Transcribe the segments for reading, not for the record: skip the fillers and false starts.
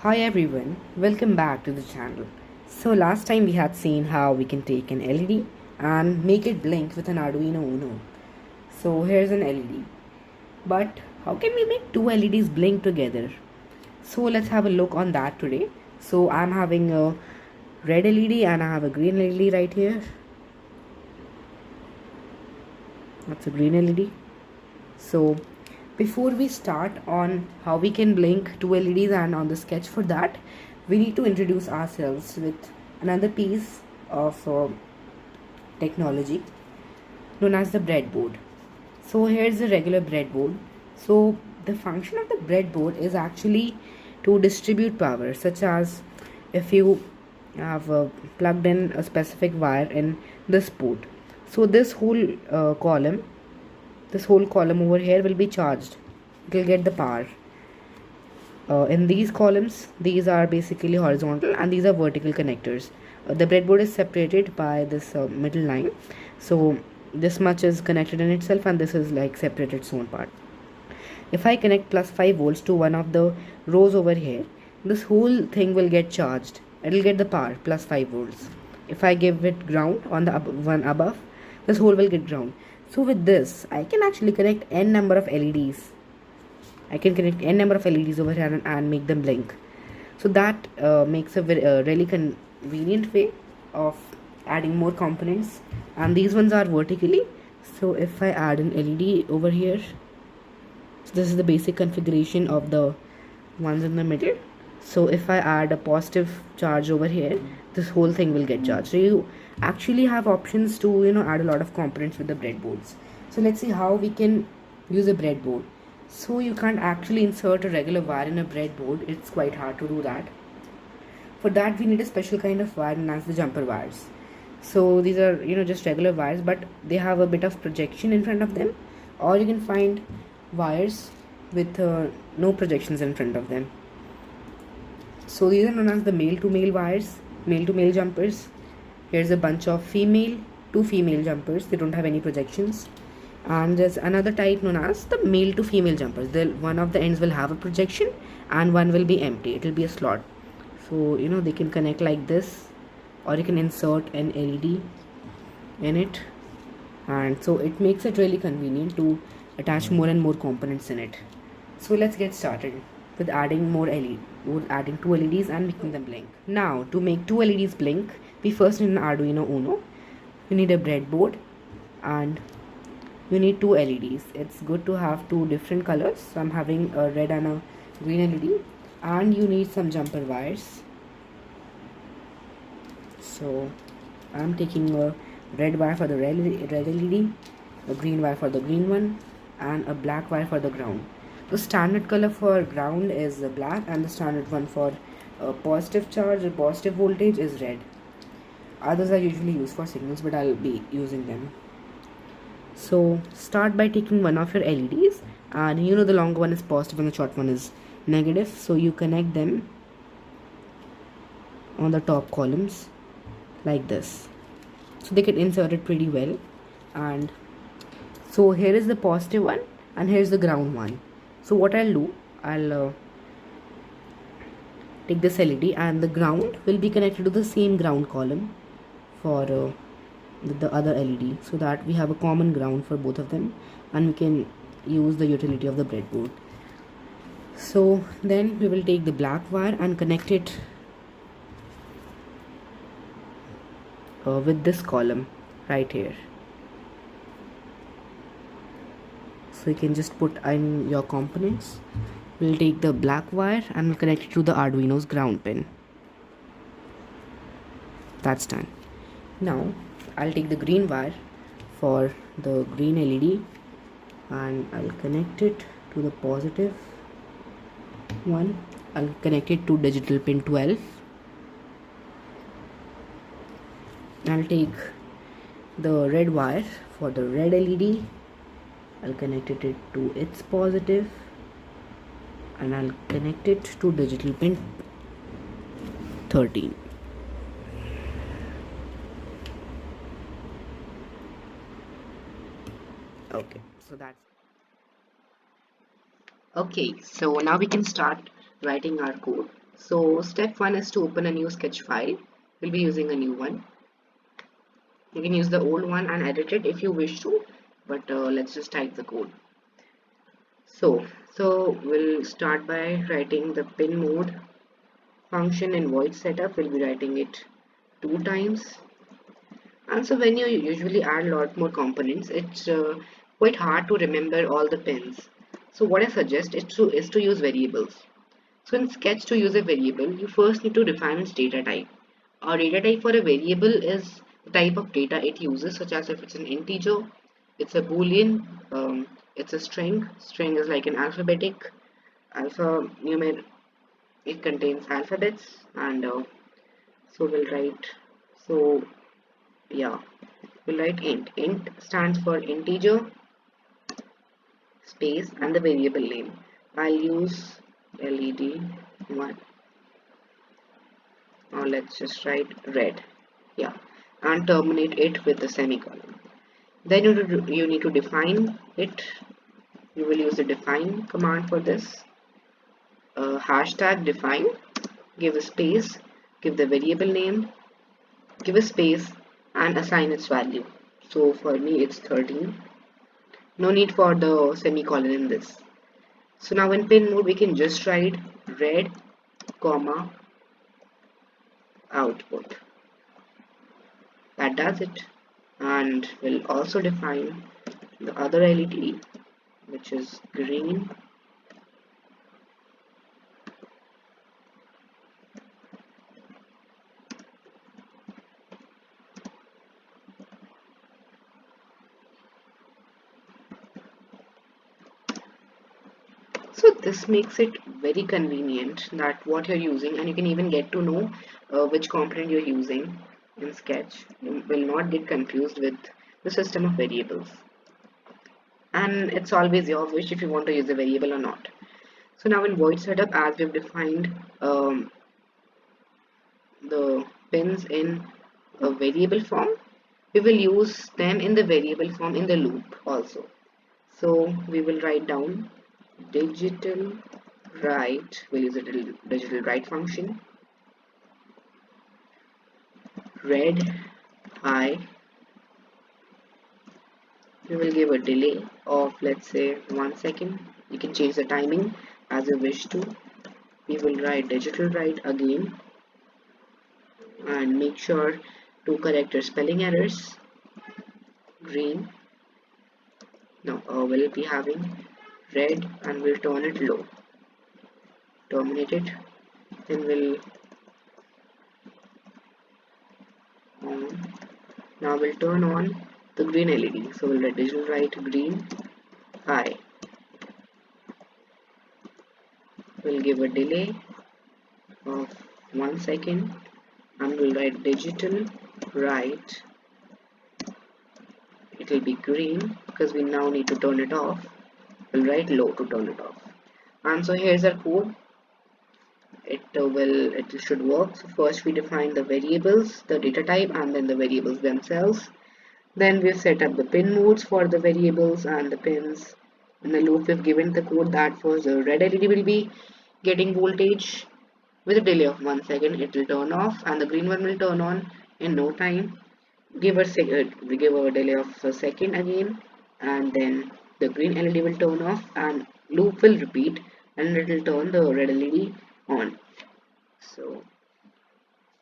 Hi everyone, welcome back to the channel. So last time we had seen how we can take an LED and make it blink with an Arduino Uno. So here's an LED. But how can we make two LEDs blink together? So let's have a look on that today. So I'm having a red LED and I have a green LED right here. That's a green LED. So before we start on how we can blink two LEDs and on the sketch for that, we need to introduce ourselves with another piece of technology known as the breadboard. So here's the regular breadboard. So the function of the breadboard is actually to distribute power, such as if you have plugged in a specific wire in this port. So this whole column over here will be charged. It will get the power. In these columns, these are basically horizontal and these are vertical connectors. The breadboard is separated by this middle line. So this much is connected in itself and this is like separated its own part. If I connect plus 5 volts to one of the rows over here, this whole thing will get charged. It will get the power plus 5 volts. If I give it ground on the one above, this whole will get ground. So with this, I can actually connect n number of LEDs. I can connect n number of LEDs over here and make them blink. So that makes a really convenient way of adding more components. And these ones are vertically. So if I add an LED over here, so this is the basic configuration of the ones in the middle. So if I add a positive charge over here, this whole thing will get charged. So you actually have options to add a lot of components with the breadboards. So let's see how we can use a breadboard. So you can't actually insert a regular wire in a breadboard. It's quite hard to do that. For that we need a special kind of wire known as the jumper wires. So these are just regular wires, but they have a bit of projection in front of them, or you can find wires with no projections in front of them. So these are known as the male to male wires, male to male jumpers. Here's a bunch of two female jumpers. They don't have any projections. And there's another type known as the male to female jumpers. One of the ends will have a projection and one will be empty. It will be a slot. So they can connect like this, or you can insert an LED in it, and so it makes it really convenient to attach more and more components in it. So let's get started with adding more LED. We're adding two LEDs and making them blink. Now to make two LEDs blink, we first need an Arduino Uno. You need a breadboard and you need two LEDs. It's good to have two different colors. So I'm having a red and a green LED, and you need some jumper wires. So I'm taking a red wire for the red LED, a green wire for the green one, and a black wire for the ground. The standard color for ground is black, and the standard one for positive charge or positive voltage is red. Others are usually used for signals, but I'll be using them. So start by taking one of your LEDs, and the longer one is positive and the short one is negative. So you connect them on the top columns like this, so they get inserted pretty well. And so here is the positive one and here's the ground one. So what I'll do, I'll take this LED and the ground will be connected to the same ground column for the other LED, so that we have a common ground for both of them and we can use the utility of the breadboard. So then we will take the black wire and connect it with this column right here. So you can just put in your components. We'll take the black wire and we'll connect it to the Arduino's ground pin. That's done. Now I'll take the green wire for the green LED and I'll connect it to the positive one. I'll connect it to digital pin 12. I'll take the red wire for the red LED. I'll connect it to its positive and I'll connect it to digital pin 13. Okay, so that's okay. So now we can start writing our code. So step 1 is to open a new sketch file. We'll be using a new one. You can use the old one and edit it if you wish to, but let's just type the code. So we'll start by writing the pin mode function in void setup. We'll be writing it 2 times. And so when you usually add a lot more components, it's quite hard to remember all the pins. So what I suggest is to use variables. So in Sketch, to use a variable, you first need to define its data type. Our data type for a variable is the type of data it uses, such as if it's an integer, it's a boolean, it's a string. String is like an alphanumeric. It contains alphabets, and so we'll write. So yeah, we'll write int. Int stands for integer space and the variable name. I'll use led1, or let's just write red. Yeah, and terminate it with a semicolon. Then you need to define it. You will use the define command for this. Hashtag define, give a space, give the variable name, give a space, and assign its value. So for me it's 13. No need for the semicolon in this. So now in pin mode we can just write red comma output. That does it. And we'll also define the other LED, which is green. So this makes it very convenient that what you're using, and you can even get to know which component you're using in Sketch. You will not get confused with the system of variables. And it's always your wish if you want to use a variable or not. So now in void setup, as we've defined the pins in a variable form, we will use them in the variable form in the loop also. So we will write down digital write, we'll use a digital write function, red high. We will give a delay of, let's say, 1 second. You can change the timing as you wish to. We will write digital write again and make sure to correct your spelling errors. Green. Now we'll be having red and we'll turn it low. Terminate it. Then we'll now we'll turn on the green LED. So we'll write digital write green high. We'll give a delay of 1 second and we'll write digital write. It will be green because we now need to turn it off. We'll write low to turn it off. And so here's our code. It should work. So first we define the variables, the data type, and then the variables themselves. Then we've set up the pin modes for the variables and the pins. In the loop we've given the code that first the red LED will be getting voltage with a delay of 1 second. It will turn off and the green one will turn on in no time. Give a delay of a second again, and then the green LED will turn off and loop will repeat and it will turn the red LED on. So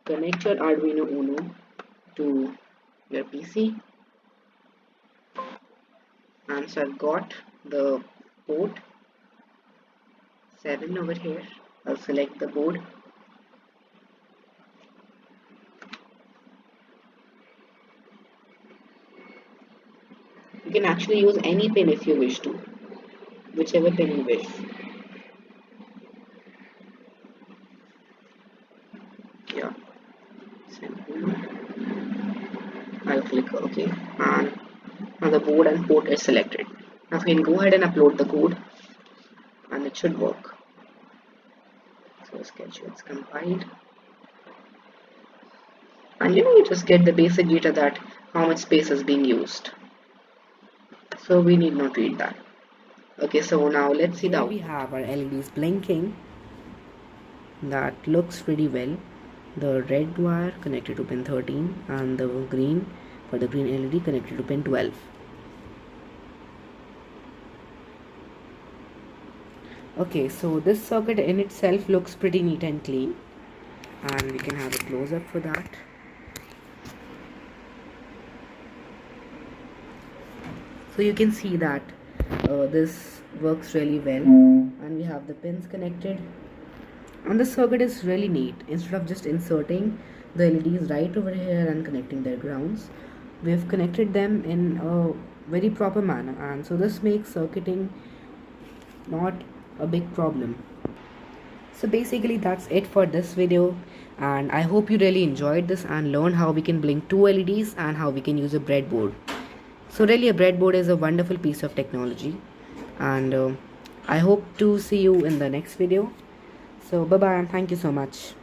connect your Arduino Uno to your PC, and so I've got the port 7 over here. I'll select the board. You can actually use any pin if you wish to, whichever pin you wish. Yeah, I'll click OK, and now the board and port is selected. Now we can go ahead and upload the code and it should work. So Sketch is compiled, and you just get the basic data that how much space is being used. So we need not read that. Okay, so now let's see. Here we have our LEDs blinking. that looks pretty well. The red wire connected to pin 13 and the green for the green LED connected to pin 12. Okay, so this circuit in itself looks pretty neat and clean, and we can have a close-up for that. So you can see that this works really well, and we have the pins connected, and the circuit is really neat. Instead of just inserting the LEDs right over here and connecting their grounds, we've connected them in a very proper manner, and so this makes circuiting not a big problem. So basically that's it for this video, and I hope you really enjoyed this and learned how we can blink two LEDs and how we can use a breadboard. So really, a breadboard is a wonderful piece of technology, and I hope to see you in the next video. So bye bye and thank you so much.